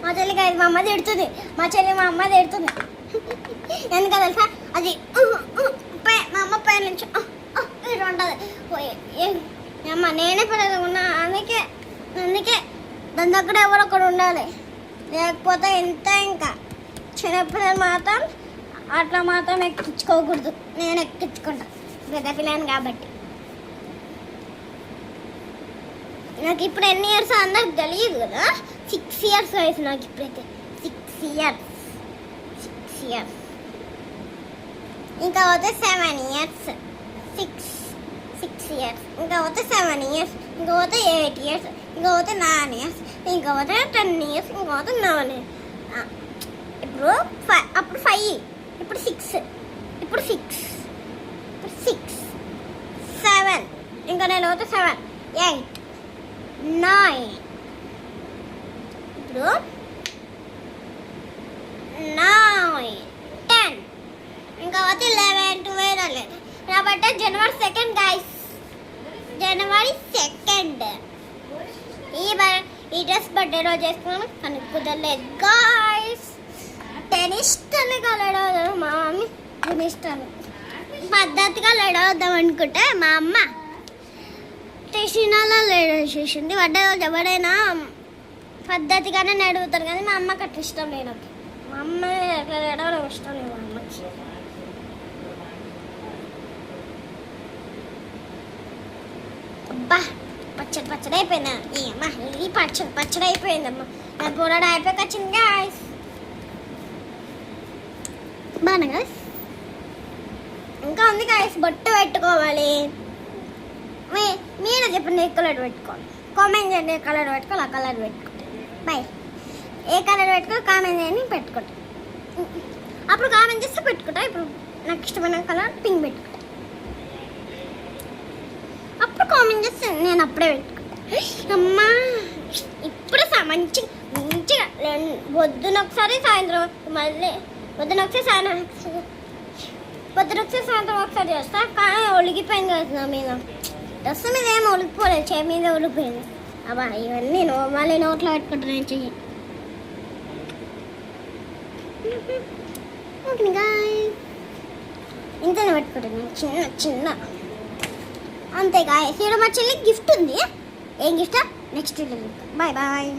మా చెల్లికి అది మా అమ్మ తిడుతుంది, మా చెల్లి మా అమ్మ తిడుతుంది. ఎందుకు తెలుసా? అది మా అమ్మ పై నుంచి ఇటు ఉంటుంది. అమ్మ నేనే పిల్లలు ఉన్నా, అందుకే దాని దగ్గర ఎవరు ఒకడు ఉండాలి, లేకపోతే ఎంత ఇంకా చిన్నపిల్లలు మాత్రం అట్లా మాత్రం ఎక్కించుకోకూడదు. నేను ఎక్కించుకుంటా, పెద్ద పిల్లని కాబట్టి. నాకు ఇప్పుడు ఎన్ని ఇయర్స్ అందరికి తెలియదు కదా. 6 years వయసు నాకు ఇప్పుడైతే. 6 years. ఇంకా పోతే 7 years. 6 years. ఇంకా పోతే 7 years. ఇంకా పోతే 8 years. ఇంకా పోతే 9 years. ఇంకా పోతే 10 years. ఇంకా పోతే 9 years. ఇప్పుడు అప్పుడు 5, ఇప్పుడు 6, ఇప్పుడు 7. ఇంకా నేను పోతే 7, 8, 9. ఇప్పుడు 9, 10. ఇంకా పోతే 11, 12. కాబట్టి January 2nd guys. January 2nd ఈ డ్రెస్ బర్త్డే రోజు చేసుకున్నాను కానీ కుదరలేదు గాయస్. టెనిస్టర్ని కలడవుదాం మా మమ్మీ, టెనిస్టర్ని పద్ధతిగా లడవుద్దాం అనుకుంటే మా అమ్మ స్టేషన్లో లేడేసేసింది. బర్త్డే రోజు ఎవరైనా పద్ధతిగానే నడుగుతారు కానీ మా అమ్మకి అట్లా ఇష్టం లేదు. మా అమ్మ అట్లా నడవడం ఇష్టం లేదు మా అమ్మకి. అబ్బా పచ్చడి అయిపోయిందా? అమ్మా ఇది పచ్చడి అయిపోయిందమ్మా. నా పొరడు అయిపోయి వచ్చింది గాయస్. బాగా గాయస్. ఇంకా ఉంది గాయస్, బొట్టు పెట్టుకోవాలి. మీరు చెప్పండి ఏ కలర్ పెట్టుకోవాలి, కామెంట్ చేయండి. ఏ కలర్ పెట్టుకోవాలి ఆ కలర్ పెట్టుకోండి. బాయ్. ఏ కలర్ పెట్టుకోవాలి కామెంట్ చేయండి, పెట్టుకోండి. అప్పుడు కామెంట్ చేస్తే పెట్టుకుంటా. ఇప్పుడు నాకు ఇష్టమైన కలర్ పింక్ పెట్టుకుంటా. అప్పుడు కామెంట్ చేస్తే నేను అప్పుడే పెట్టుకుంటా. అమ్మా ఇప్పుడు మంచిగా పొద్దున ఒకసారి సాయంత్రం మళ్ళీ పొద్దున ఒకసారి సాయంత్రం ఒకసారి చేస్తా. కానీ ఒలిగిపోయింది కదా నా మీద. డ్రెస్ మీద ఏమో ఒలిగిపోలేదు, చేయి మీద ఒలిగిపోయింది. అబ్బా ఇవన్నీ మళ్ళీ నోట్లో పెట్టుకుంటున్నాను చెయ్యి. ఇంతనే పెట్టుకుంటున్నాను చిన్న అంతే గాయస్. ఇక్కడ మా చెల్లికి గిఫ్ట్ ఉంది. ఏం గిఫ్ట్ నెక్స్ట్. బాయ్.